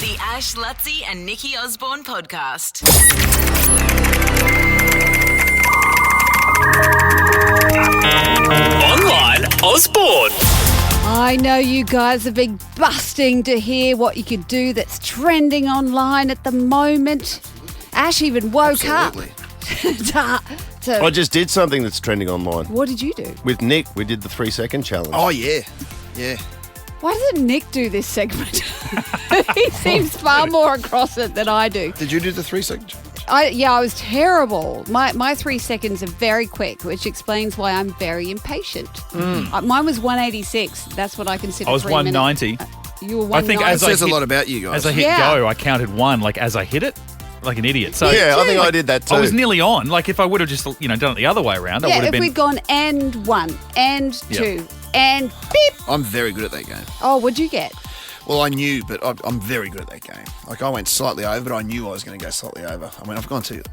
The Ash, Lutzi and Nikki Osborne podcast. Online Osborne. I know you guys have been busting to hear what you could do that's trending online at the moment. Ash even woke Absolutely. up. I just did something that's trending online. What did you do? With Nick, we did the 3-second challenge. Oh, yeah. Yeah. Why doesn't Nick do this segment? He seems far more across it than I do. Did you do the 3-second challenge? I was terrible. My 3 seconds are very quick, which explains why I'm very impatient. Mine was 186. That's what I consider. I was 3 minutes. 190. You were 190. I think as It says I a hit, lot about you guys. as I hit Yeah. go, I counted one, like as I hit it, like an idiot. So Yeah, I think I did that too. I was nearly on. Like if I would have just, done it the other way around, I would Yeah, have if been. we'd gone and 1 and 2 and beep. I'm very good at that game. Oh, what'd you get? Well, I knew, but I'm very good at that game. Like, I went slightly over, but I knew I was going to go slightly over. I mean,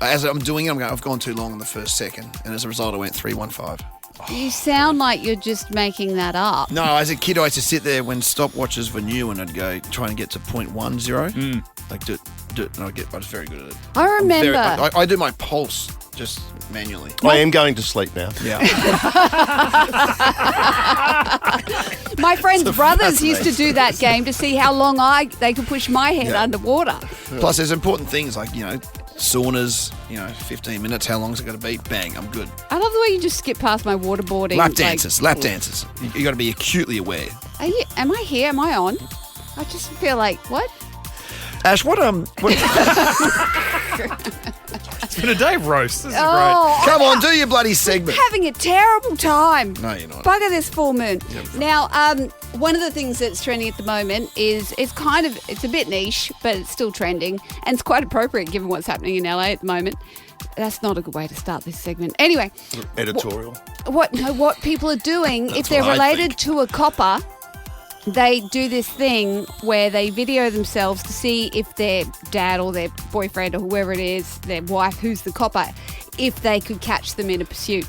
as I'm doing it, I've gone too long in the first second, and as a result, I went 3-1-5. You sound like you're just making that up. No, as a kid, I used to sit there when stopwatches were new, and I'd go trying to get to 0.10. Like, do it, and I was very good at it. I remember. I do my pulse just manually. I am going to sleep now. Yeah. My friend's brothers used to do that game to see how long they could push my head underwater. Plus, there's important things like, saunas, 15 minutes, how long is it going to be? Bang, I'm good. I love the way you just skip past my waterboarding. Lap dances. You got to be acutely aware. Am I here? Am I on? I just feel like, what? Ash, what It's been a day of roast. This is Come on, do your bloody segment. Having a terrible time. No, you're not. Bugger this full moon. Yep. Now, one of the things that's trending at the moment is it's a bit niche, but it's still trending, and it's quite appropriate given what's happening in LA at the moment. That's not a good way to start this segment. Anyway, Editorial. what people are doing if they're what I related to a copper. They do this thing where they video themselves to see if their dad or their boyfriend or whoever it is, their wife, who's the copper, if they could catch them in a pursuit.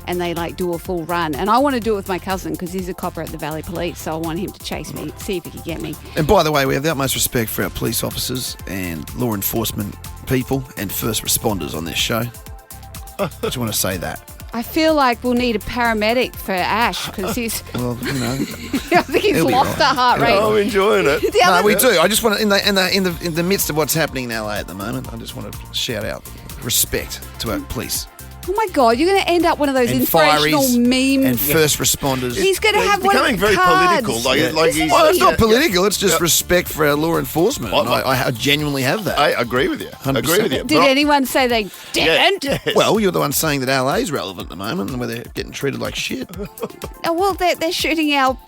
And they do a full run. And I want to do it with my cousin because he's a copper at the Valley Police. So I want him to chase me, see if he can get me. And by the way, we have the utmost respect for our police officers and law enforcement people and first responders on this show. I just want to say that. I feel like we'll need a paramedic for Ash because he's. Well, I think he's He'll be lost right. a heart rate. Oh, I'm enjoying it. The No, other- we do. I just want to, in the midst of what's happening in LA at the moment, I just want to shout out respect to our police. Oh my God, you're going to end up one of those And inspirational fireys memes. and first responders. He's going to have He's one of becoming the very cards. political. Well, it's not political. It's just respect for our law enforcement. Well, I genuinely have that. I agree with you. 100%. Did anyone say they didn't? Yes. Well, you're the one saying that LA is relevant at the moment and where they're getting treated like shit. Oh, well, they're shooting our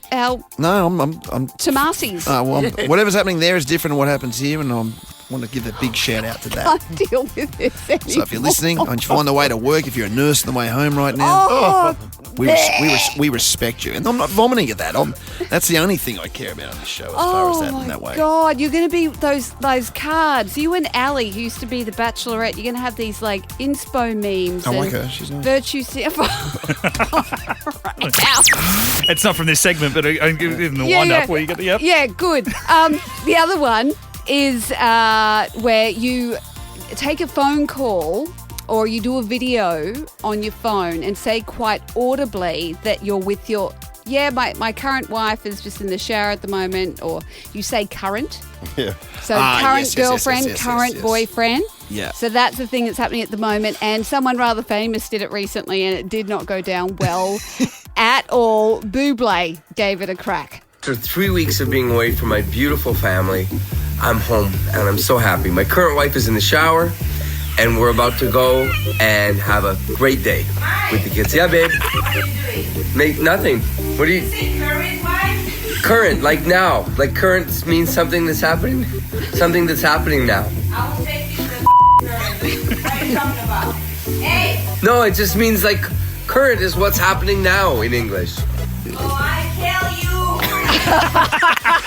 No, I'm Tomasis. whatever's happening there is different to what happens here, and I want to give a big shout out to that. Can't deal with this anymore. So if you're listening and you find the way to work, if you're a nurse on the way home right now, we respect you. And I'm not vomiting at that. That's the only thing I care about on this show as far as that in that way. God, you're going to be those cards. You and Ali, who used to be the Bachelorette, you're going to have these inspo memes. I and like her. She's nice. Virtue. It's not from this segment, but in the wind-up where you get the up. Yeah, good. The other one is where you take a phone call or you do a video on your phone and say quite audibly that you're with my current wife is just in the shower at the moment, or you say current. Yeah. So current girlfriend, yes, current boyfriend. Yeah. So that's the thing that's happening at the moment. And someone rather famous did it recently and it did not go down well at all. Bublé gave it a crack. After 3 weeks of being away from my beautiful family, I'm home and I'm so happy. My current wife is in the shower and we're about to go and have a great day with the kids. Yeah, babe. Make nothing. What do you say? Current wife? Current, like now. Like current means something that's happening. Something that's happening now. I will take you to the current. What are you talking about? Hey! No, it just means current is what's happening now in English. Oh, I tell you!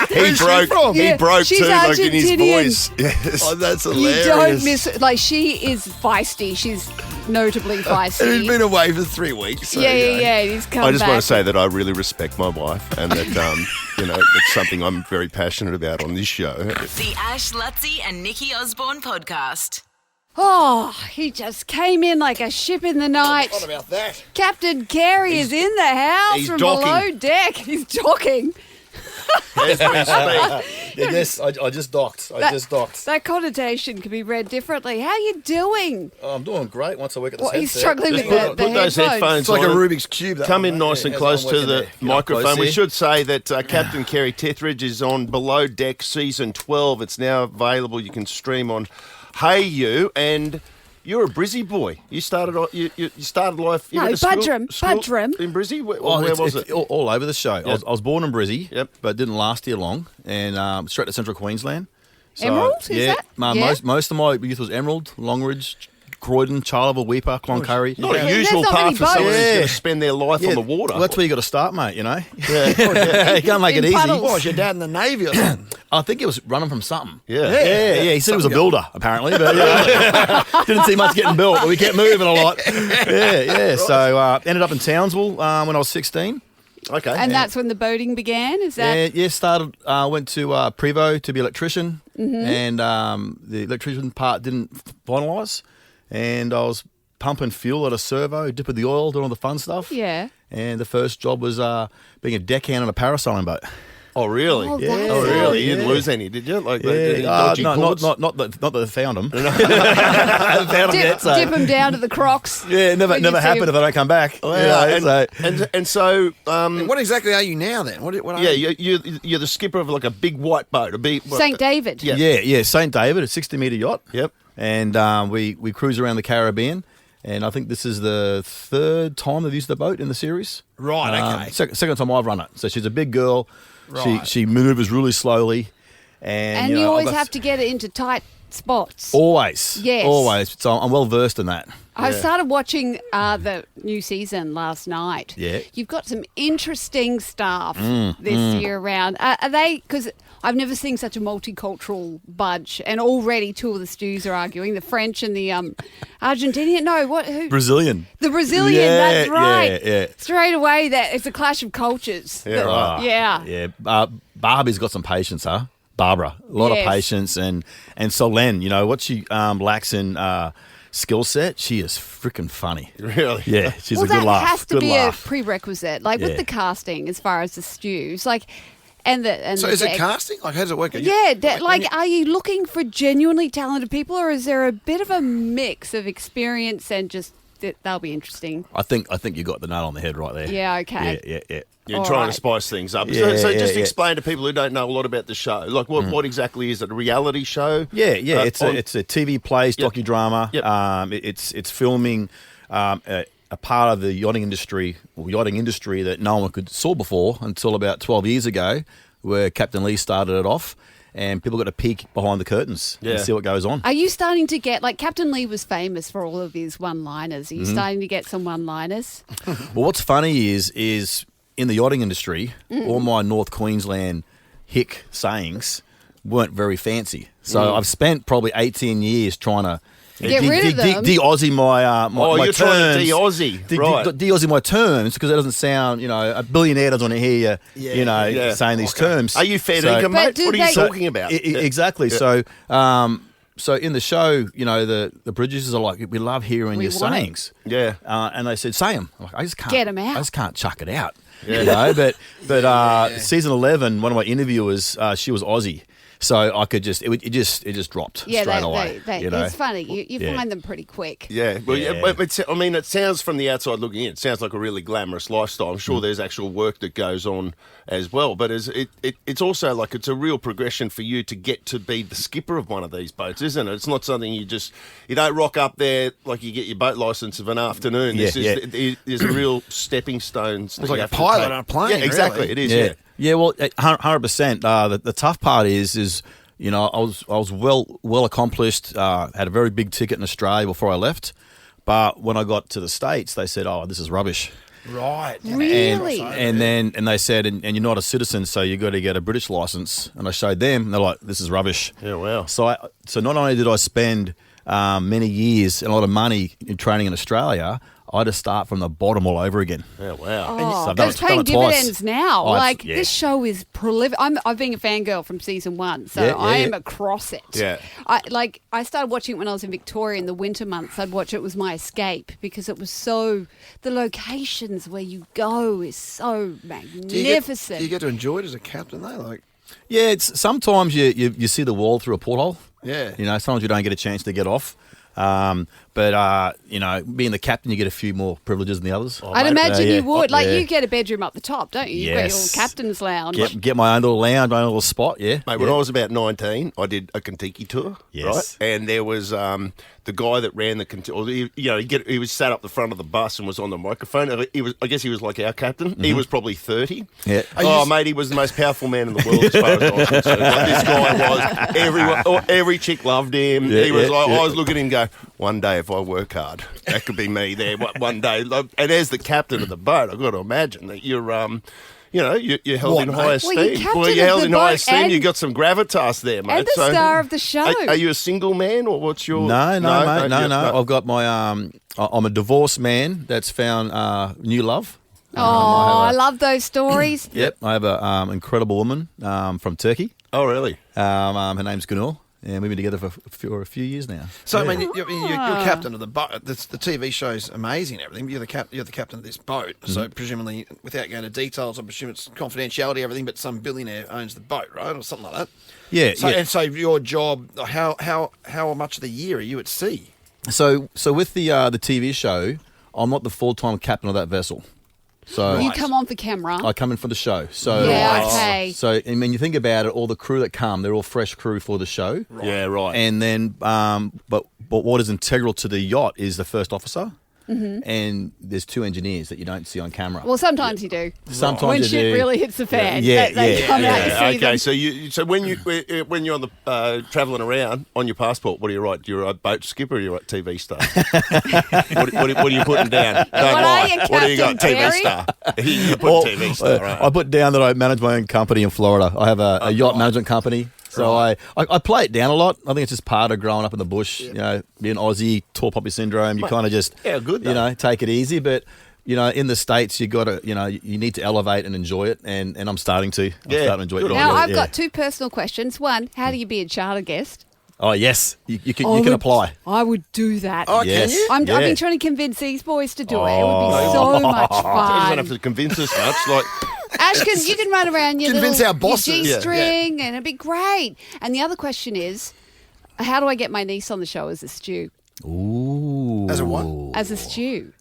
He broke she's too, in his Argentinian. voice. Yes. Oh, that's You hilarious. don't miss she is feisty. She's notably feisty. And he's been away for 3 weeks. So, yeah. He's come I just back. want to say that I really respect my wife and that it's something I'm very passionate about on this show. The Ash, Lutzi and Nikki Osborne podcast. Oh, he just came in like a ship in the night. What about that? Captain Kerry is in the house he's from docking. below deck. He's docking. As we speak. Yes, I just docked. That connotation can be read differently. How you doing? Oh, I'm doing great once I work at this Well, he's headset. struggling with Put the those headphones. headphones It's like a on. Rubik's Cube. That Come one, in mate. nice and Yeah, close how's to it the working there? microphone. Close We here. should say that Captain Kerry Tethridge is on Below Deck Season 12. It's now available. You can stream on Hey You, and you're a Brizzy boy. You started you started life. You No, went to school Budrum. in Brizzy. Where It's was it? all over the show. Yep. I was born in Brizzy, Yep. but didn't last here long, and straight to Central Queensland. So, Emerald, is yeah, that? my, most of my youth was Emerald, Longridge, Croydon, Charleville, Weeper, Cloncurry. Not a There's usual not path many for someone who's boats. going to spend their life on the water. Well, that's where you got to start, mate. You know, you can't make In it easy. puddles. What, was your dad in the Navy or something? I think he was running from something. Yeah. He said he was a builder, apparently, but didn't see much getting built, but we kept moving a lot. Yeah. So ended up in Townsville when I was 16. Okay. And that's when the boating began? Is that? Yeah, started, went to Prevo to be electrician, and the electrician part didn't finalise, and I was pumping fuel at a servo, dipping the oil, doing all the fun stuff. Yeah. And the first job was being a deckhand on a parasailing boat. Oh, really? Oh, that's Oh, really? You didn't Yeah. lose any, did you? Like, Yeah, dodgy not cords? that they found them. Haven't found them yet, so. Dip them down to the Crocs. Yeah, never When you see happened them. if I don't come back. Yeah, You know, and so What exactly are you now then? What are yeah, you? you're the skipper of like a big white boat, a big St. David. Yeah. Yeah, St. David, a 60-metre yacht. Yep. And we cruise around the Caribbean, and I think this is the third time they've used the boat in the series. Right, okay. Second time I've run it. So she's a big girl. Right. She manoeuvres really slowly. And You know, always I've got- have to get it into tight spots. Always. Yes. Always. So I'm well versed in that. I started watching the new season last night. Yeah. You've got some interesting stuff this year around. Are they, because I've never seen such a multicultural bunch, and already two of the stews are arguing, the French and the Argentinian. No, what? Who? Brazilian. The Brazilian, Yeah, that's right. yeah. Straight away, that it's a clash of cultures. Yeah, right. Yeah. Yeah. Barbie's got some patience, huh? Barbara, a lot Yes. of patience, and Solène, you know what she lacks in skill set. She is freaking funny. Really? Yeah, she's Well, a good that laugh. has to good be laugh. a prerequisite, like with Yeah. the casting, as far as the stews, like, and So the is it deck. casting? Like, how does it work? Yeah, are you looking for genuinely talented people, or is there a bit of a mix of experience and just they'll be interesting? I think you got the nail on the head right there. Yeah, okay. Yeah. You're All trying right. to spice things up. Yeah, so yeah, just yeah. explain to people who don't know a lot about the show. Like, what exactly is it? A reality show? Yeah. It's It's a TV plays Yep. docudrama. Yep. It's filming a part of the yachting industry that no one saw before until about 12 years ago, where Captain Lee started it off, and people got to peek behind the curtains Yeah. and see what goes on. Are you starting to get, like, Captain Lee was famous for all of his one-liners. Are you starting to get some one-liners? Well, what's funny is in the yachting industry, all my North Queensland hick sayings weren't very fancy. So I've spent probably 18 years trying to Get rid of them. de-Aussie my my you're trying to terms. de-Aussie, right. De-Aussie my terms, because it doesn't sound, a billionaire doesn't want to hear you, Yeah. saying these terms. Are you fair So- dinkum, mate? do What are you they- talking about? Exactly. Yeah. So in the show, the producers are like, we love hearing We your want it. sayings. Yeah. And they said, say them. I'm like, I just can't Get 'em out. I just can't chuck it out. But season 11, one of my interviewers, she was Aussie. So I could it just dropped Yeah, straight away. it's funny. You Yeah. find them pretty quick. Yeah, well, Yeah. but it sounds from the outside looking in, it sounds like a really glamorous lifestyle. I'm sure there's actual work that goes on as well, but it's also like it's a real progression for you to get to be the skipper of one of these boats, isn't it? It's not something you don't rock up there like you get your boat license of an afternoon. There's a real stepping stones. It's like a pilot on a plane, Yeah, exactly. really. It is. Yeah. Yeah, well, 100%. The tough part is I was well accomplished. Had a very big ticket in Australia before I left, but when I got to the States, they said, "Oh, this is rubbish." Right. Really? And they said, and you're not a citizen, so you got to get a British license. And I showed them, and they're like, "This is rubbish." Yeah, wow. So not only did I spend many years and a lot of money in training in Australia, I had to start from the bottom all over again. Yeah, wow. Oh, So I've but it's paying done it twice. dividends now. Oh, like, yeah. this show is prolific. I've been a fangirl from season 1, so Yeah, I am yeah. across it. Yeah. I started watching it when I was in Victoria in the winter months. I'd watch it. It was my escape because it was so, the locations where you go is so magnificent. Do you get to enjoy it as a captain, though? Like, Yeah, it's sometimes you see the wall through a porthole. yeah. You know, sometimes you don't get a chance to get off. But you know, being the captain, you get a few more privileges than the others. I'd imagine yeah. you would. Like, Yeah. you get a bedroom up the top, don't you? You've got your Yes. captain's lounge. Get my own little lounge, my own little spot. Yeah, Mate, when I was about 19, I did a Kentucky tour, Yes. right? And there was the guy that ran the Kentucky. He was sat up the front of the bus and was on the microphone. I guess he was like our captain. He was probably 30. Yeah. Mate, he was the most powerful man in the world as far as I was concerned. Like, this guy was. Every chick loved him. Yeah, he was yeah, like, yeah. I was looking at him, go, one day if I work hard, that could be me there. One day, and as the captain of the boat, I've got to imagine that you're you're held in high Well, esteem. you're captain You're of held the in high boat esteem. and- You got some gravitas there, mate. And the star of the show. Are you a single man, or what's your? No, mate, no. you're- I've got my I'm a divorced man that's found new love. Oh, I love those stories. Yep, I have a incredible woman from Turkey. Oh, really? Her name's Gunul, and we've been together for a few years now. So, I mean, you're captain of the boat. The TV show's amazing and everything. You're the captain of this boat. So, presumably, without going into details, I presume it's confidentiality, everything, but some billionaire owns the boat, right? Or something like that. Yeah, So, yeah. And so your job, how much of the year are you at sea? So with the TV show, I'm not the full-time captain of that vessel. So You come on for camera. I come in for the show. So Yeah, okay. So I mean, you think about it, all the crew that come, they're all fresh crew for the show. Yeah, right. And then, but what is integral to the yacht is the first officer, and there's 2 engineers that you don't see on camera. Well, sometimes you do. Sometimes When you shit do. really hits the fan, Yeah, they yeah, come out, you see Okay, them. so when you're on the travelling around on your passport, what do you write? Do you write boat skipper or do you write TV star? what are you putting down? Don't What lie. are you, What do you got? Captain TV Kerry? star. You put TV star. Right? I put down that I manage my own company in Florida. I have a yacht management company. So I play it down a lot. I think it's just part of growing up in the bush. You know, being Aussie, tall poppy syndrome. You kind of just, good, though. you know, take it easy. But you know, in the States, you got to, you know, you need to elevate and enjoy it. And I'm starting to. I'm starting to enjoy it. good on Now, you. I've got 2 personal questions. One, how do you be a charter guest? Oh yes, you can I you can would- apply. I would do that. Oh, Yes. can you? I've Yeah. been trying to convince these boys to do it. It would be so much You don't have fun. to convince us much. Like, Ashkin, you can run around your Convince little our bosses. your G-string and it'd be great. And the other question is, how do I get my niece on the show as a stew? Ooh. As a what? As a stew?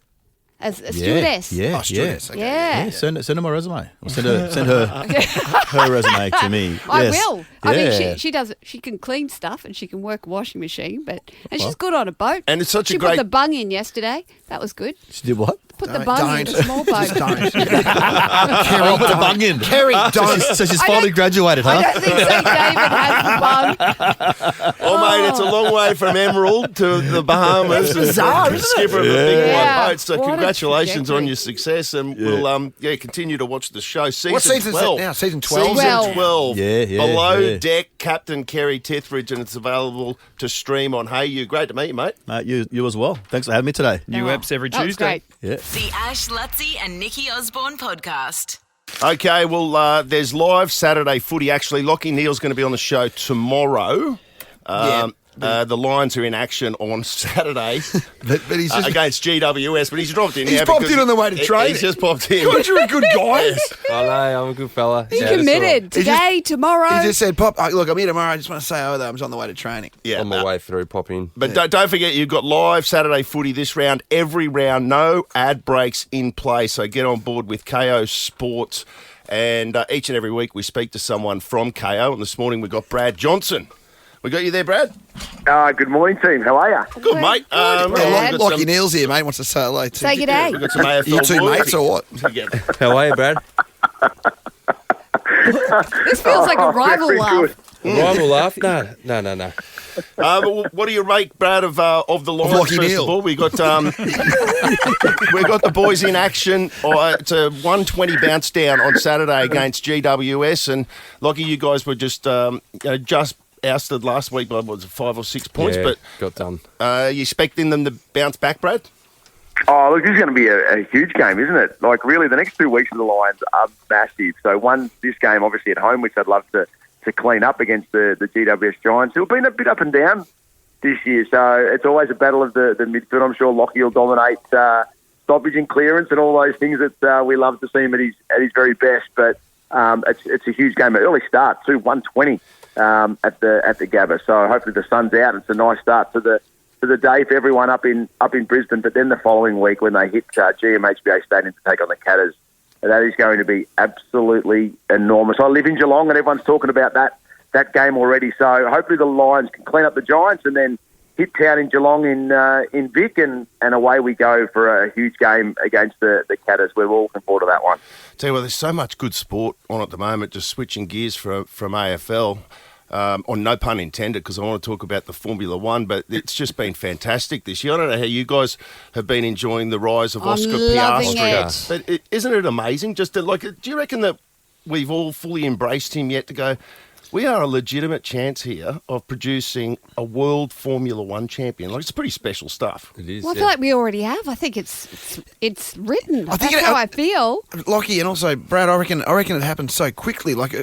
As a Yeah, stewardess? yeah, Oh, stewardess, okay. Yeah. Yeah, send her my resume. Or send her resume to me. I Yes. will. I mean, Yeah. she does. She can clean stuff and she can work a washing machine, and she's good on a boat. And it's such a she great- put the bung in yesterday. That was good. She did what? Put the Don't- bung in don't. the small boat. Just don't. I'll put the bung in. Kerry, don't. So she's I finally don't- graduated, I huh? don't think St. David has the bung. oh, mate, it's a long way from Emerald to the Bahamas. It's bizarre, isn't it? Skipper of a big Yeah. white boat. So What a congratulations on trajectory. your success, and we'll continue to watch the show. Season What season's 12. it now? Season 12? Season 12. Yeah, Below yeah. Deck, Captain Kerry Tithridge, and it's available to stream on Hey You. Great to meet you, mate. Mate, you as well. Thanks for having me today. New Oh, eps every that was Tuesday. great. Yeah. The Ash, Lutzi and Nikki Osborne podcast. Okay, well, there's live Saturday footy. Actually, Lockie Neal's going to be on the show tomorrow. The Lions are in action on Saturday But he's just... against GWS, but he's dropped in He's now popped because in on the way to training. He's just popped in. God, you're a good guy. Oh, no, I'm a good fella. He Yeah, that's committed He just- today, tomorrow. He just said, "Pop, look, I'm here tomorrow. I just want to say hello. I'm just on the way to training." Yeah, all right. On my way through, pop in. But don't forget, you've got live Saturday footy this round. Every round, no ad breaks in play. So get on board with KO Sports. And each and every week we speak to someone from KO. And this morning we got Brad Johnson. We got you there, Brad? Good morning, team. How are you? Good, mate. Brad. we've got Lockie some- Neal's here, mate. Wants to say hello to Say you. g'day. We've got some AFL You two boys mates or what? together. How are you, Brad? This feels like a rival very laugh. Rival laugh? No. What do you rate, Brad, of the Lions? Lockie First Neal. of all, we got we got the boys in action. It's a 120 bounce down on Saturday against GWS, and Lockie, you guys were just just ousted last week by 5 or 6 points. Yeah, But got done. you expecting them to bounce back, Brad? Oh, look, this is going to be a huge game, isn't it? Like, really, the next 2 weeks of the Lions are massive. So, this game, obviously, at home, which I'd love to clean up against the GWS Giants, who have been a bit up and down this year. So, it's always a battle of the midfield. I'm sure Lockie will dominate stoppage and clearance and all those things that we love to see him at his very best. But it's a huge game. An early start, too, 1:20 at the Gabba. So, hopefully, the sun's out. It's a nice start to the day for everyone up in Brisbane. But then the following week when they hit GMHBA Stadium to take on the Catters, that is going to be absolutely enormous. I live in Geelong and everyone's talking about that game already. So hopefully the Lions can clean up the Giants and then hit town in Geelong in Vic and away we go for a huge game against the Catters. We're all looking forward to that one. Tell you what, there's so much good sport on at the moment, just switching gears from AFL. On no pun intended, because I want to talk about the Formula One, but it's just been fantastic this year. I don't know how you guys have been enjoying the rise of Oscar Piastri. But isn't it amazing? Just do you reckon that we've all fully embraced him yet to go, we are a legitimate chance here of producing a world Formula One champion? Like, it's pretty special stuff. It is. Well, I feel like we already have. I think it's written. That's how I feel. Lockie and also Brad, I reckon it happened so quickly. Like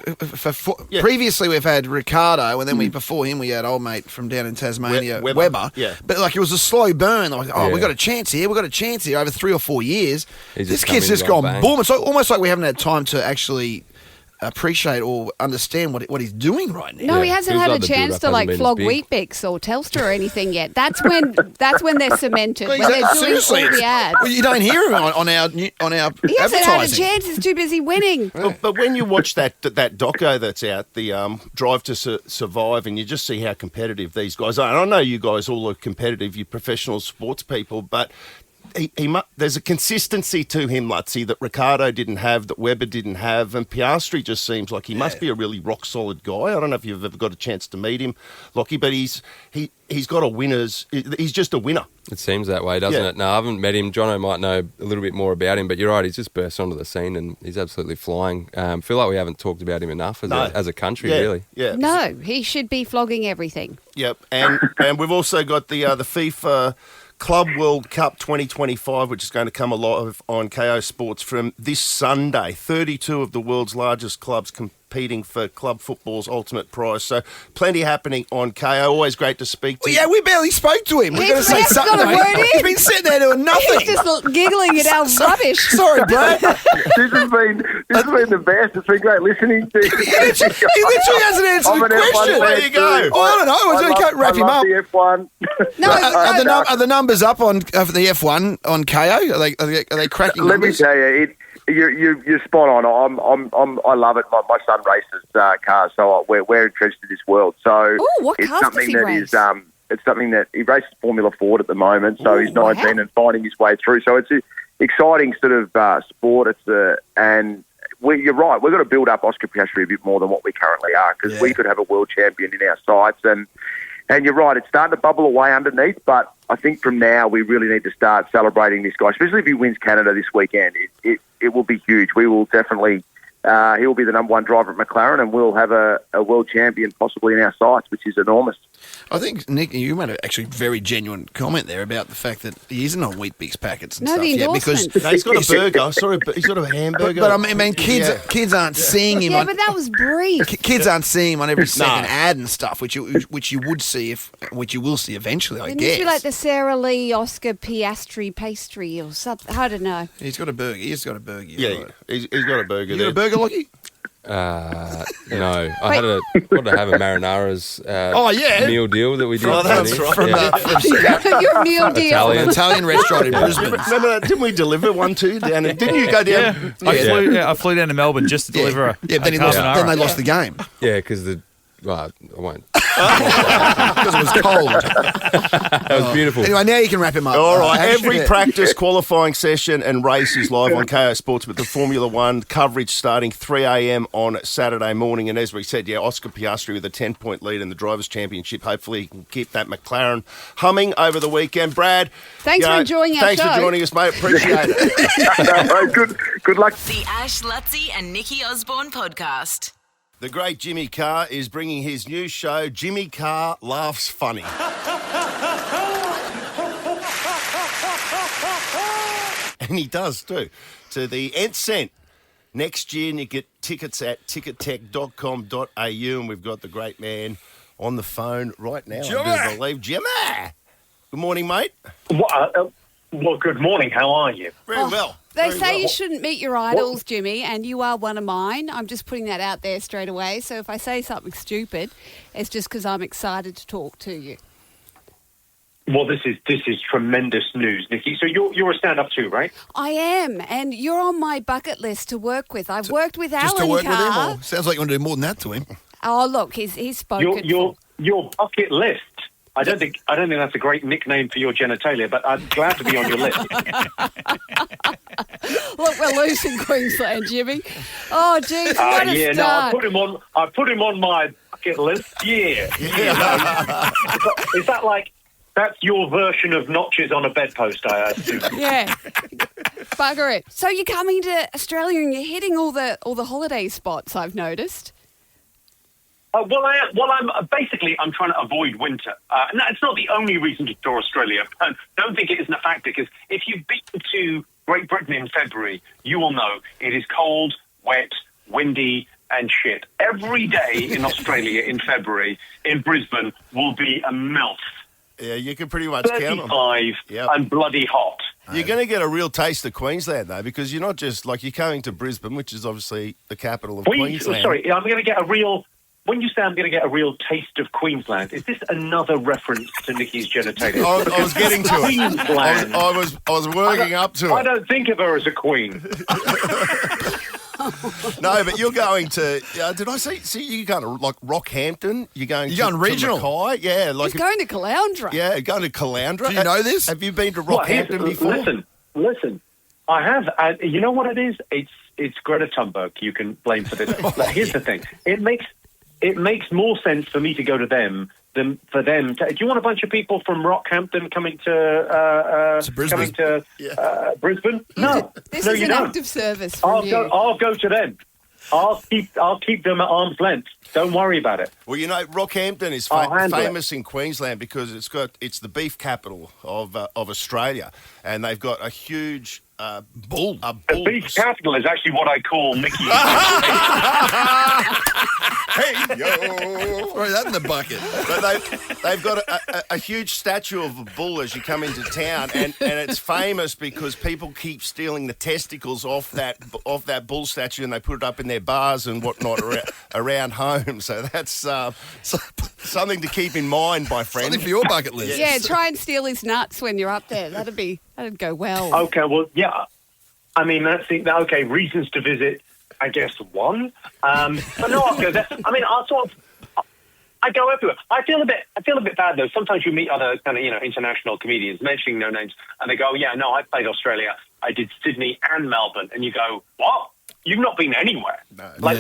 previously, we've had Ricardo, and then before him we had old mate from down in Tasmania, Webber. Yeah. But like it was a slow burn. Like, we got a chance here. We got a chance here over 3 or 4 years. This kid's just gone boom. It's almost like we haven't had time to actually appreciate or understand what he's doing right now. No, he hasn't had a chance to flog Weet-Bix or Telstra or anything yet. That's when they're cemented. When they're doing all the ads. Well, you don't hear him on our He hasn't had a chance. He's too busy winning. But when you watch that doco that's out, the Drive to Survive, and you just see how competitive these guys are. And I know you guys all are competitive, you professional sports people, but there's a consistency to him, Lutzy, that Ricardo didn't have, that Webber didn't have, and Piastri just seems like he must be a really rock-solid guy. I don't know if you've ever got a chance to meet him, Lockie, but he's got he's just a winner. It seems that way, doesn't it? No, I haven't met him. Jono might know a little bit more about him, but you're right, he's just burst onto the scene and he's absolutely flying. Feel like we haven't talked about him enough as a country, really. Yeah. No, he should be flogging everything. Yep, and we've also got the FIFA Club World Cup 2025, which is going to come alive on KO Sports from this Sunday. 32 of the world's largest clubs competing for club football's ultimate prize. So plenty happening on KO. Always great to speak to. Well, yeah, we barely spoke to him. We're going to say something. Got a word in. He's been sitting there doing nothing. He's just giggling at our rubbish. Sorry, Brad. This has been the best. It's been great listening to you. He literally hasn't answered the question. There you go. Well, I don't know. I can't wrap him up. The F1. Are the numbers up on for the F1 on KO? Are they cracking? Let numbers? me tell you, you're spot on. I love it. My son races cars, so we're interested in this world. So what it's cars something does he that race? it's something that he races Formula Ford at the moment. So he's 19 and finding his way through. So it's an exciting sort of sport. And you're right. We've got to build up Oscar Piastri a bit more than what we currently are, because we could have a world champion in our sights. And you're right, it's starting to bubble away underneath, but I think from now we really need to start celebrating this guy, especially if he wins Canada this weekend. It will be huge. We will definitely, he will be the number one driver at McLaren, and we'll have a world champion possibly in our sights, which is enormous. I think, Nick, you made a actually very genuine comment there about the fact that he isn't on Weet-Bix packets and stuff yet, because he's got a burger. Sorry, but he's got a hamburger. But I mean, kids aren't seeing him. Yeah, but that was brief. Kids aren't seeing him on every second ad and stuff, which you would see which you will see eventually. I guess. It must be like the Sarah Lee Oscar Piastri pastry or something. I don't know. He's got a burger. He's got a burger. Yeah, right. he's got a burger. You got a burger, Lockie? No, I had to have a marinara's meal deal that we did. Oh, that's right. Your meal deal. Italian restaurant in Brisbane. Remember that? Didn't we deliver one too? Didn't you go down? I flew down to Melbourne just to deliver a then they lost the game. Yeah, because I won't. Because it was cold. That was beautiful. Anyway, now you can wrap him up. All right, every practice, qualifying session and race is live on KO Sports, with the Formula One coverage starting 3 a.m. on Saturday morning. And as we said, Oscar Piastri with a 10-point lead in the Drivers' Championship. Hopefully he can keep that McLaren humming over the weekend. Brad, thanks for enjoying our show. Thanks for joining us, mate. Appreciate it. Good luck. The Ash, Lutzy and Nikki Osborne podcast. The great Jimmy Carr is bringing his new show, Jimmy Carr Laughs Funny. And he does too. To the nth cent. Next year, you get tickets at tickettech.com.au, and we've got the great man on the phone right now. Jimmy! I do believe. Jimmy! Good morning, mate. Well, good morning. How are you? Very well. They Very say well. you shouldn't meet your idols, Jimmy, and you are one of mine. I'm just putting that out there straight away. So if I say something stupid, it's just because I'm excited to talk to you. Well, this is tremendous news, Nikki. So you're a stand-up too, right? I am, and you're on my bucket list to work with. I've worked with Alan Just to work with him? Carr. Or sounds like you want to do more than that to him. Oh, look, he's spoken. Your bucket list. I don't think that's a great nickname for your genitalia, but I'm glad to be on your list. Look, we're loose in Queensland, Jimmy. Oh, geez, what a yeah, start. no, I put him on my bucket list. Yeah. Is that like? That's your version of notches on a bedpost, I assume. Yeah. Bugger it. So you're coming to Australia and you're hitting all the holiday spots, I've noticed. I'm trying to avoid winter. No, it's not the only reason to tour Australia. Don't think it isn't a factor, because if you've been to Great Britain in February, you will know it is cold, wet, windy, and shit. Every day in Australia in February, in Brisbane, will be a melt. Yeah, you can pretty much count on 35 and bloody hot. You're going to get a real taste of Queensland, though, because you're not just, like, you're coming to Brisbane, which is obviously the capital of Queensland. Sorry, I'm going to get a real... When you say I'm going to get a real taste of Queensland, is this another reference to Nikki's genitalia? I was getting to it. Queensland. I was working up to it. I don't think of her as a queen. No, but you're going to... did I see you're going to, like, Rockhampton? You're going regional? To Mackay? Yeah. He's going to Caloundra. Yeah, going to Caloundra. Do you know this? Have you been to Rockhampton before? Listen. I have. You know what it is? It's Greta Thunberg you can blame for this. Here's the thing. It makes more sense for me to go to them than for them. Do you want a bunch of people from Rockhampton coming to Brisbane? Brisbane? No, This no, is you an don't. act of service from you. I'll go to them. I'll keep them at arm's length. Don't worry about it. Well, you know, Rockhampton is I'll handle famous in Queensland because it's the beef capital of Australia, and they've got a huge bull. The beef capital is actually what I call Nikki. Hey, yo! Throw that in the bucket. But they've got a huge statue of a bull as you come into town, and it's famous because people keep stealing the testicles off that bull statue, and they put it up in their bars and whatnot around home. So that's something to keep in mind, my friend. Something for your bucket list. Yeah, try and steal his nuts when you're up there. That'd go well. Okay, well, yeah. I mean, okay, reasons to visit, I guess, one. But no, I'll go there. I mean, I go everywhere. I feel a bit bad, though. Sometimes you meet other kind of, international comedians, mentioning no names, and they go, oh, yeah, no, I played Australia. I did Sydney and Melbourne. And you go, what? You've not been anywhere.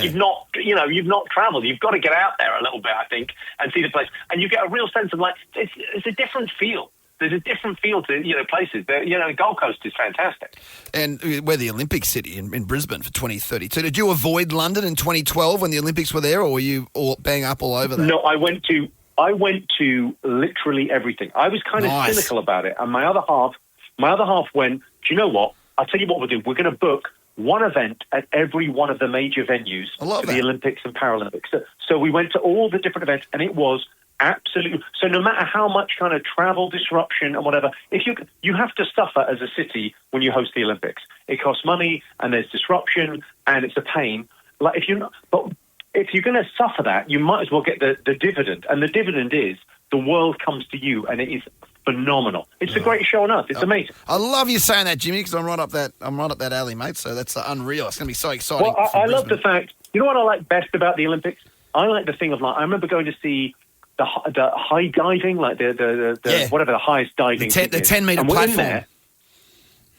You've not travelled. You've got to get out there a little bit, I think, and see the place. And you get a real sense of, it's a different feel. There's a different feel to, places. Gold Coast is fantastic. And we're the Olympic city in Brisbane for 2032. Did you avoid London in 2012 when the Olympics were there, or were you all bang up all over that? No, I went to literally everything. I was kind of cynical about it. And my other half went, do you know what? I'll tell you what we'll do. We're going to book one event at every one of the major venues for the Olympics and Paralympics. So we went to all the different events, and it was absolutely. So no matter how much kind of travel disruption and whatever, if you have to suffer as a city when you host the Olympics. It costs money, and there's disruption, and it's a pain. But if you're going to suffer that, you might as well get the dividend. And the dividend is the world comes to you, and it is phenomenal. It's the greatest show on earth. It's amazing. I love you saying that, Jimmy, because I'm right up that alley, mate. So that's unreal. It's going to be so exciting. Well, I love the fact. You know what I like best about the Olympics? I like the thing of I remember going to see the high diving, like the whatever the highest diving. The 10-meter platform. There.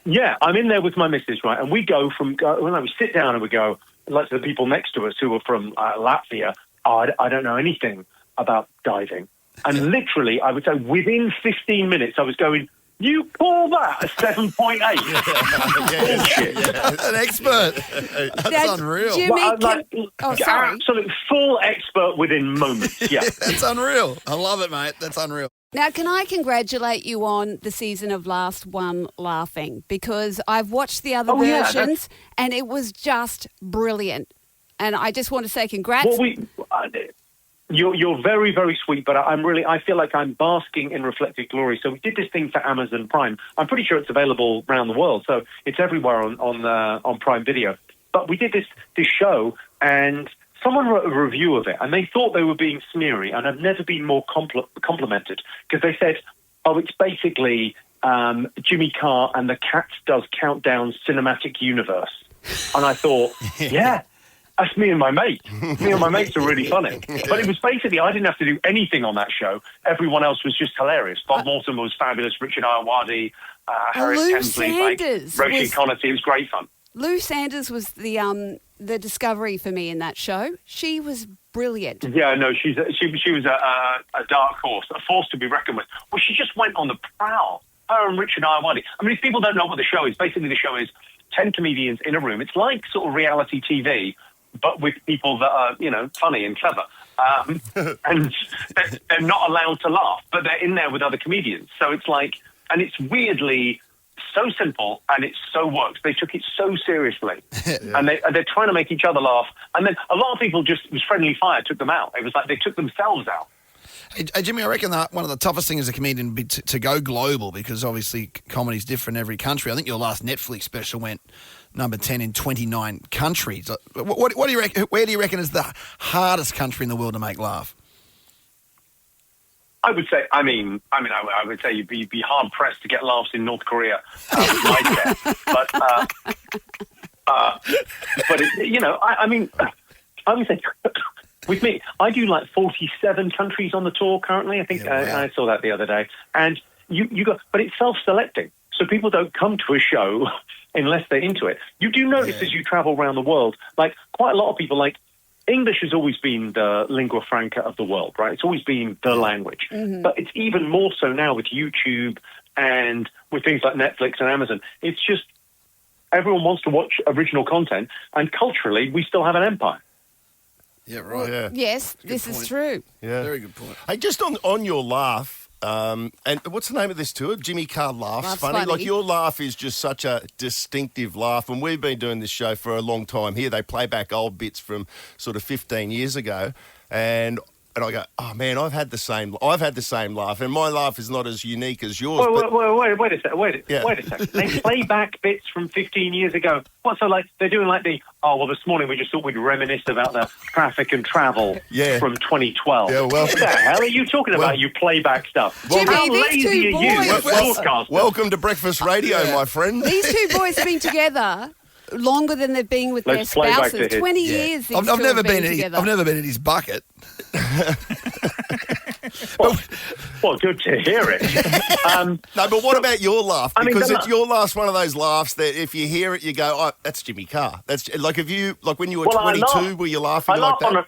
Yeah, I'm in there with my missus, right? And we go we sit down and we go, like the people next to us who are from Latvia, I don't know anything about diving. And literally, I would say within 15 minutes, I was going, You call that a 7.8? Bullshit. An expert. That's unreal. Jimmy, absolute full expert within moments. Yeah. That's unreal. I love it, mate. That's unreal. Now, can I congratulate you on the season of Last One Laughing? Because I've watched the other versions and it was just brilliant. And I just want to say congrats. You're very, very sweet, but I feel like I'm basking in reflected glory. So we did this thing for Amazon Prime. I'm pretty sure it's available around the world, so it's everywhere on Prime Video. But we did this show, and someone wrote a review of it, and they thought they were being smeary, and I've never been more complimented, because they said, oh, it's basically Jimmy Carr and the Cats Does Countdown cinematic universe. And I thought, yeah. That's me and my mate. Me and my mates are really funny. But it was basically, I didn't have to do anything on that show. Everyone else was just hilarious. Bob Morton was fabulous. Richard Ayoade, Harris Kemsley, Roisin Conaty. It was great fun. Lou Sanders was the discovery for me in that show. She was brilliant. Yeah, no, she was a dark horse, a force to be reckoned with. Well, she just went on the prowl. Her and Richard Ayoade. I mean, if people don't know what the show is, basically the show is 10 comedians in a room. It's like sort of reality TV, but with people that are, funny and clever. And they're not allowed to laugh, but they're in there with other comedians. So it's like, and it's weirdly so simple and it so works. They took it so seriously. Yeah. And they're trying to make each other laugh. And then a lot of people just, was friendly fire, took them out. It was like they took themselves out. Hey, Jimmy, I reckon that one of the toughest things as a comedian would be to go global, because obviously comedy's different in every country. I think your last Netflix special went number 10 in 29 countries. What do you reckon? Where do you reckon is the hardest country in the world to make laugh? I would say, I would say you'd be hard pressed to get laughs in North Korea. But I would say. With me, I do like 47 countries on the tour currently. I think I saw that the other day. And you go, but it's self-selecting. So people don't come to a show unless they're into it. You do notice as you travel around the world, like quite a lot of people, like English has always been the lingua franca of the world, right? It's always been the language. Mm-hmm. But it's even more so now with YouTube and with things like Netflix and Amazon. It's just everyone wants to watch original content, and culturally we still have an empire. Yeah, right. Yeah. Yes, this is true. Yeah. Very good point. Hey, just on your laugh, and what's the name of this tour? Jimmy Carr Laughs Funny. Like, your laugh is just such a distinctive laugh, and we've been doing this show for a long time here. They play back old bits from sort of 15 years ago, and I go, oh man, I've had the same laugh, and my laugh is not as unique as yours. Wait a second. They play back bits from 15 years ago. What? So like they're doing like this morning we just thought we'd reminisce about the traffic and travel from 2012. Yeah, well, what the hell are you talking about? You playback stuff. Jimmy, how lazy are you? Welcome to breakfast radio, my friend. These two boys have been together longer than they've been with their spouses. 20 years. I've never been in his bucket. Well, good to hear it. No, but what about your laugh? Because your laugh's one of those laughs that if you hear it, you go, "Oh, that's Jimmy Carr." That's like when you were 22, were you laughing like that?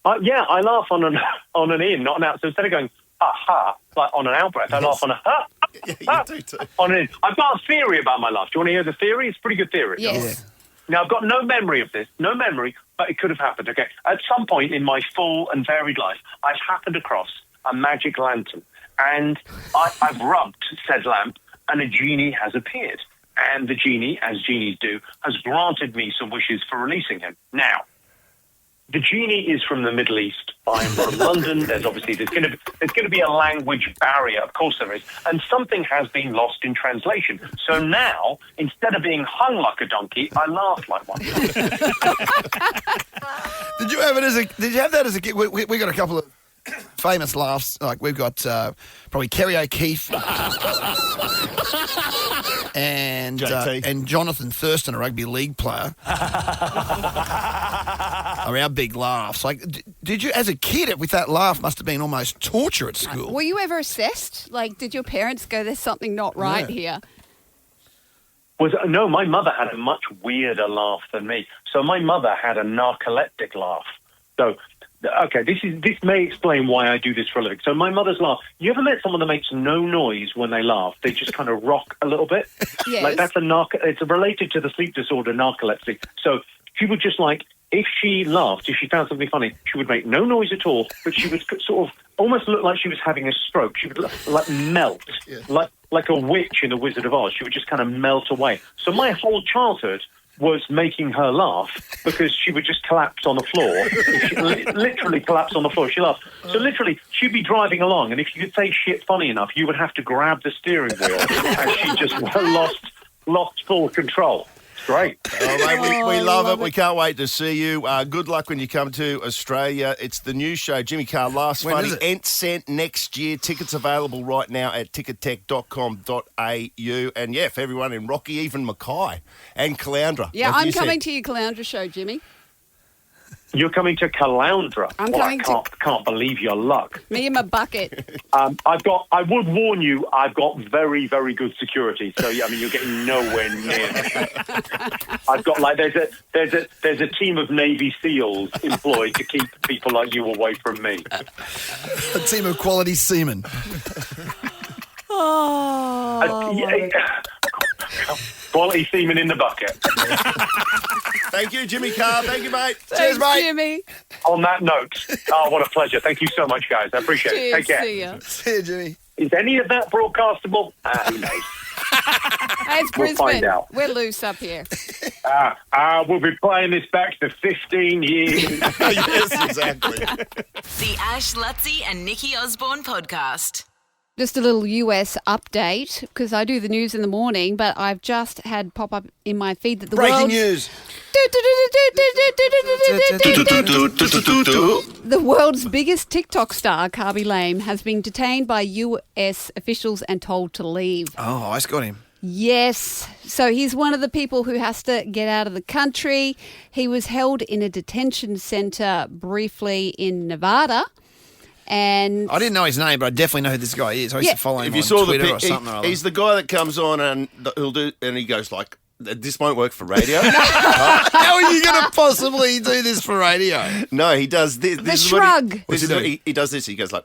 I laugh on an in, not an out. So instead of going ha ha, like on an out breath, I laugh on a ha. Yeah, you do too. On an in. I've got a theory about my laugh. Do you want to hear the theory? It's a pretty good theory. Yes. Now, I've got no memory of this, but it could have happened, okay? At some point in my full and varied life, I've happened across a magic lantern, and I've rubbed said lamp, and a genie has appeared. And the genie, as genies do, has granted me some wishes for releasing him. Now, the genie is from the Middle East. I'm from London. There's going to be a language barrier. Of course there is. And something has been lost in translation. So now, instead of being hung like a donkey, I laugh like one. Did you have that as a kid? We got a couple of famous laughs. Like we've got probably Kerry O'Keefe and Jonathan Thurston, a rugby league player. Are our big laughs. Like, did you, as a kid, with that laugh, must have been almost torture at school? Were you ever assessed? Like, did your parents go, there's something not right here? No, my mother had a much weirder laugh than me. So my mother had a narcoleptic laugh. So Okay, this may explain why I do this for a living. So my mother's laugh. You ever met someone that makes no noise when they laugh? They just kind of rock a little bit. Yes. Like that's it's related to the sleep disorder narcolepsy. So she would just like, if she laughed, if she found something funny, she would make no noise at all, but she would sort of almost look like she was having a stroke. She would like melt, like a witch in The Wizard of Oz. She would just kind of melt away. So my whole childhood was making her laugh because she would just collapse on the floor. She literally collapse on the floor. She laughed. So literally, she'd be driving along, and if you could say shit funny enough, you would have to grab the steering wheel, and she just lost full control. Great. Oh, mate, we love it. We can't wait to see you. Good luck when you come to Australia. It's the new show, Jimmy Carr Laughs Funny. Ent Cent next year. Tickets available right now at tickettech.com.au. And yeah, for everyone in Rocky, even Mackay and Caloundra. Yeah, I'm coming to your Caloundra show, Jimmy. You're coming to Caloundra. I'm coming can't believe your luck. Me and my bucket. I would warn you, I've got very, very good security. So yeah, I mean, you're getting nowhere near me. I've got there's a team of Navy SEALs employed to keep people like you away from me. A team of quality seamen. Quality seamen in the bucket. Thank you, Jimmy Carr. Thank you, mate. Cheers, mate. Jimmy. On that note, what a pleasure. Thank you so much, guys. I appreciate it. Take care. See ya. See you, Jimmy. Is any of that broadcastable? Who knows? Hey, it's We'll Brisbane. find out. We're loose up here. We'll be playing this back to 15 years. Yes, exactly. The Ash, Lutzi and Nikki Osborne podcast. Just a little US update, because I do the news in the morning, but I've just had pop up in my feed that the Breaking news. The world's biggest TikTok star, Khaby Lame, has been detained by US officials and told to leave. Oh, ICE got him. Yes. So he's one of the people who has to get out of the country. He was held in a detention centre briefly in Nevada. And I didn't know his name, but I definitely know who this guy is. I used to follow him on Twitter or something or other. He's the guy that comes on and he goes like, "This won't work for radio." How are you going to possibly do this for radio? No, he does this. The shrug. He does this. He goes like,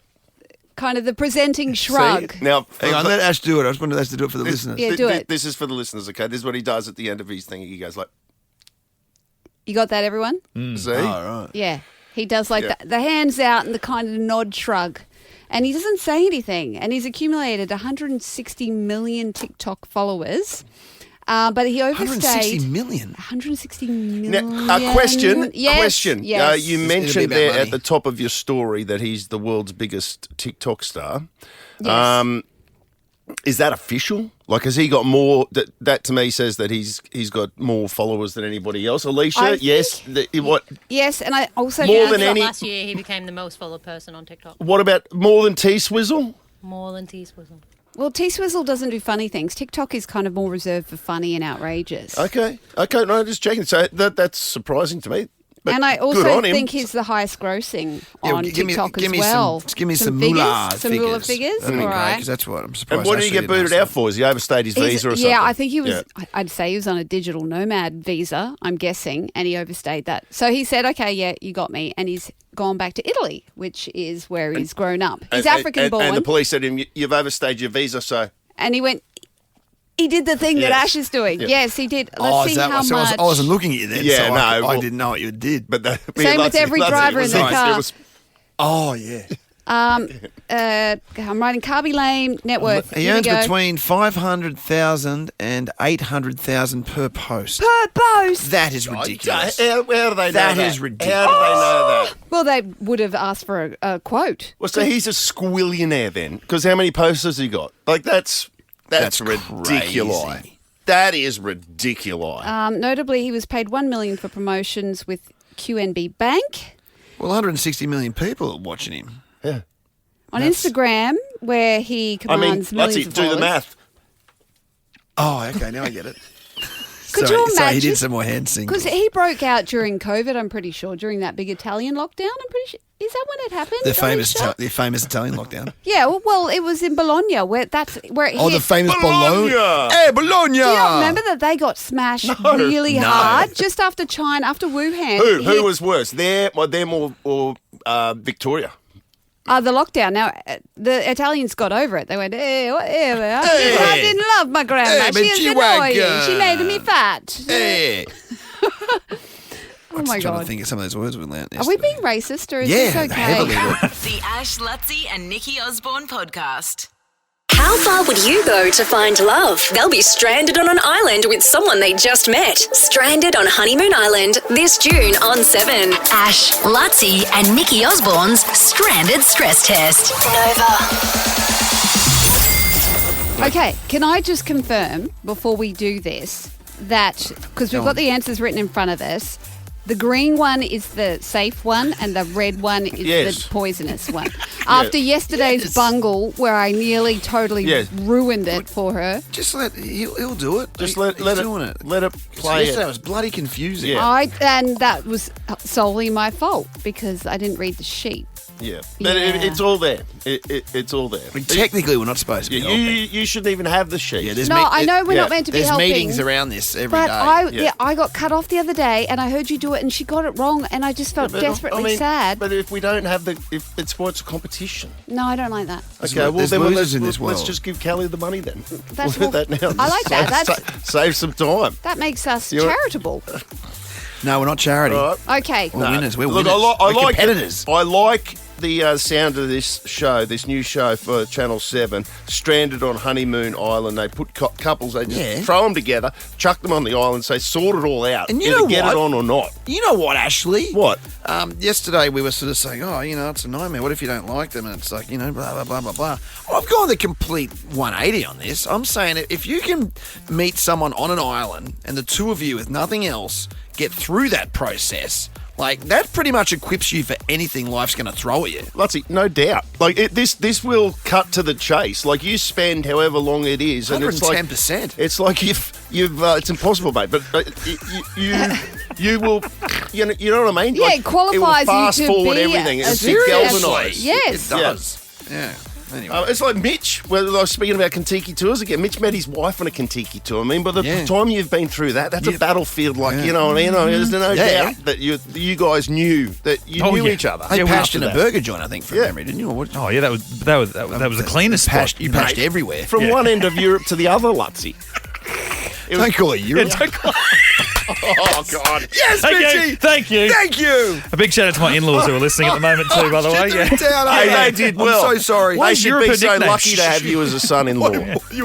kind of the presenting shrug. See? Now, hang on, let Ash do it. I just wanted Ash to do it for the listeners. Yeah, do it. This is for the listeners, okay? This is what he does at the end of his thing. He goes like, You got that, everyone? See? Oh, right. Yeah. He does like the hands out and the kind of nod shrug. And he doesn't say anything. And he's accumulated 160 million TikTok followers. But he overstayed. 160 million? 160 million. Now, a question. Yes. Question. Yes. You mentioned there at the top of your story that he's the world's biggest TikTok star. Yes. Is that official? Like, has he got more? That to me says that he's got more followers than anybody else. Alicia, yes. What? Yes, and I also more than any. Last year, he became the most followed person on TikTok. What about more than T-Swizzle? More than T-Swizzle. Well, T-Swizzle doesn't do funny things. TikTok is kind of more reserved for funny and outrageous. Okay. No, just checking. So that's surprising to me. But and I also good on him. think he's the highest grossing on TikTok give as me well. Give me some figures, moolah some moolah figures. That'd be all great, right. because that's what I'm surprised. And what did he get booted out for? Has he overstayed his visa or something? Yeah, I think he was, I'd say he was on a digital nomad visa, I'm guessing, and he overstayed that. So he said, okay, yeah, you got me. And he's gone back to Italy, which is where he's grown up. He's African-born. And the police said to him, you've overstayed your visa, so... And he went... He did the thing that Ash is doing. Yeah. Yes, he did. Let's see how much. I wasn't looking at you then. Yeah, so no. I didn't know what you did. But same with every driver in the car. Oh, yeah. I'm writing Khaby Lame net worth. He earns between 500,000 and 800,000 per post. Per post? That is ridiculous. How do they know that? That is ridiculous. How do they know that? Well, they would have asked for a quote. Well, so he's a squillionaire then, because how many posts has he got? Like, that's ridiculous. Crazy. That is ridiculous. Notably, he was paid $1 million for promotions with QNB Bank. Well, 160 million people are watching him. Yeah. On Instagram, where he commands millions of followers. Do the math. Oh, okay, now I get it. Could you imagine? So he did some more hand singles. Because he broke out during COVID, I'm pretty sure, during that big Italian lockdown. I'm pretty sure. Is that when it happened? The famous Italian lockdown. Yeah, well, it was in Bologna, where that's where it hit. the famous Bologna. Hey, Bologna! Do you not remember that they got smashed really hard just after China, after Wuhan? Who was worse, them or Victoria. The lockdown. Now, the Italians got over it. They went, whatever. I didn't love my grandma. Hey, She was annoying. She made me fat. Hey. Oh, my I'm trying to God. think of some of those words we learned Are we yesterday. being racist or is this okay? heavily. The Ash, Lutzi and Nikki Osborne podcast. How far would you go to find love? They'll be stranded on an island with someone they just met. Stranded on Honeymoon Island this June on 7. Ash, Lutzi and Nikki Osborne's Stranded Stress Test. Nova. Okay, can I just confirm before we do this that, because we've got the answers written in front of us, the green one is the safe one and the red one is the poisonous one. After yesterday's bungle where I nearly totally ruined it for her. Just he'll do it. Just let it play. Yesterday was bloody confusing. Yeah. And that was solely my fault because I didn't read the sheet. Yeah, but it's all there. It's all there. I mean, technically, we're not supposed to be helping. You shouldn't even have the sheet. Yeah, I know we're not meant to be helping. There's meetings around this every but day. I got cut off the other day and I heard you do it and she got it wrong and I just felt desperately sad. But if we don't have if it's what's a competition. No, I don't like that. Okay, well there's then losers in this world. Let's just give Kelly the money then. That's we'll do that now. I like that. Save some time. That makes us charitable. No, we're not charity. Right. Okay. We're winners. We're Look, winners. I We're like competitors. I like the sound of this show, this new show for Channel 7, Stranded on Honeymoon Island. They put couples, they just throw them together, chuck them on the island, say sort it all out. And you know get what? it on or not. You know what, Ashley? What? Yesterday we were sort of saying, it's a nightmare. What if you don't like them? And it's like, blah, blah, blah, blah, blah. I've gone the complete 180 on this. I'm saying if you can meet someone on an island and the two of you with nothing else get through that process, like, that pretty much equips you for anything life's going to throw at you. Lutzi, no doubt. Like, this will cut to the chase. Like, you spend however long it is. 110%. It's like you've it's impossible, mate. But you will, you know what I mean? Yeah, like, it qualifies it will fast you to forward be everything. It's seriously. galvanised. Yes. It does. Yeah. Anyway. It's like Mitch, I was speaking about Kentucky tours again. Mitch met his wife on a Kentucky tour. I mean, by the time you've been through that's a battlefield, you know what I mean? There's no doubt that you guys knew that you knew each other. They patched in a burger joint, I think, from memory, didn't you? Oh, yeah, that was the cleanest spot. You patched everywhere. From one end of Europe to the other, Lutzi. Don't call it Europe. Oh, God. Yes, Mitchie! Thank you. Thank you! A big shout out to my in-laws who are listening at the moment too, by the way. They did well. I'm so sorry. They should be so lucky to have you as a son-in-law.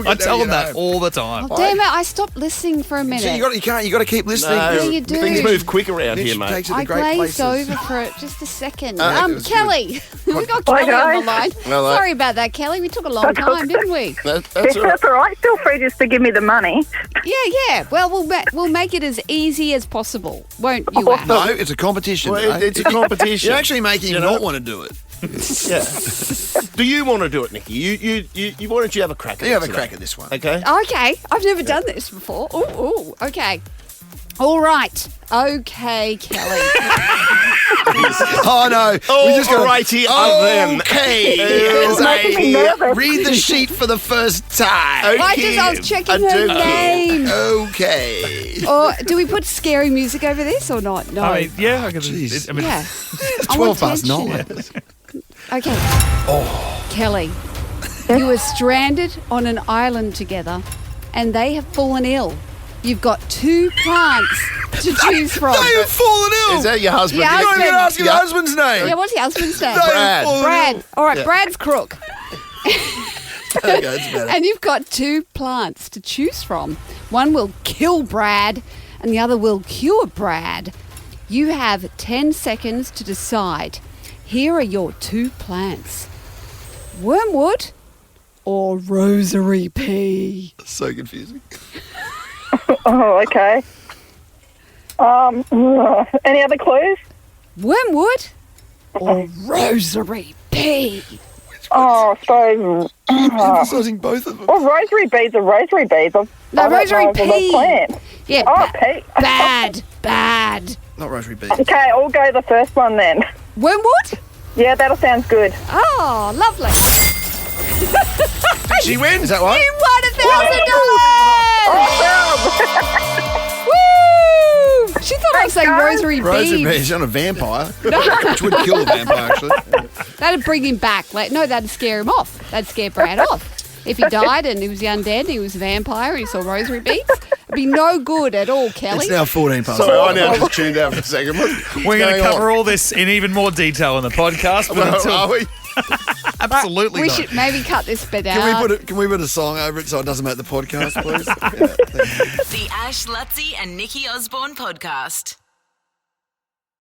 I tell them that all the time. Oh, damn it, I stopped listening for a minute. So you got to keep listening. Yeah, you do. Things move quick around Mitch here, mate. takes it to I great glazed places. over for it just a second. was Kelly. We got Kelly on the line. Hello. Sorry about that, Kelly. We took a long time, didn't we? That's That's all right. Feel free just to give me the money. Yeah. Well, we'll make it as easy as possible, won't you, Ash? No, it's a competition. Well, it's a competition. You're actually making him not want to do it. Yeah. Do you want to do it, Nikki? You why don't you have a crack at it? You have a today? crack at this one. Okay. Okay. I've never done this before. Ooh. Okay. All right. Okay, Kelly. Oh, no. We just got righty Okay. Read the sheet for the first time. I was checking her name. Okay. Or do we put scary music over this or not? No. I mean, yeah. I mean, Yeah. It's 12 past 9. Okay. Kelly, you were stranded on an island together and they have fallen ill. You've got 2 plants to choose from. They have fallen ill. Is that your husband? Yeah, You're not even asking the husband's name. Yeah, what's your husband's name? Brad. All right, Brad's crook. Okay, that's better. And you've got 2 plants to choose from. One will kill Brad and the other will cure Brad. You have 10 seconds to decide. Here are your 2 plants. Wormwood or rosary pea? So confusing. Oh, okay. Any other clues? Wormwood or rosary pea? Oh, I suppose. Emphasising both of them. Well, rosary beads are rosary beads. No, rosary pea. Plant. Yeah, pea. bad. Not rosary beads. Okay, I'll go the first one then. Wormwood? Yeah, that sounds good. Oh, lovely. Did she win? Is that right? You won $1,000! Awesome! Woo! She thought I was saying rosary Rosary beads. beads, you're not a vampire. Which would kill a vampire, actually. That'd bring him back. Like, no, that'd scare him off. That'd scare Brad off. If he died and he was the undead and he was a vampire and he saw rosary beads, it'd be no good at all, Kelly. It's now 14 past. Sorry, I now just tuned out for a second. We're going to cover all this in even more detail in the podcast. But Are we? Absolutely We not. should maybe cut this bit out. Can we put a song over it so it doesn't make the podcast, please? The Ash, Lutzi and Nikki Osborne podcast.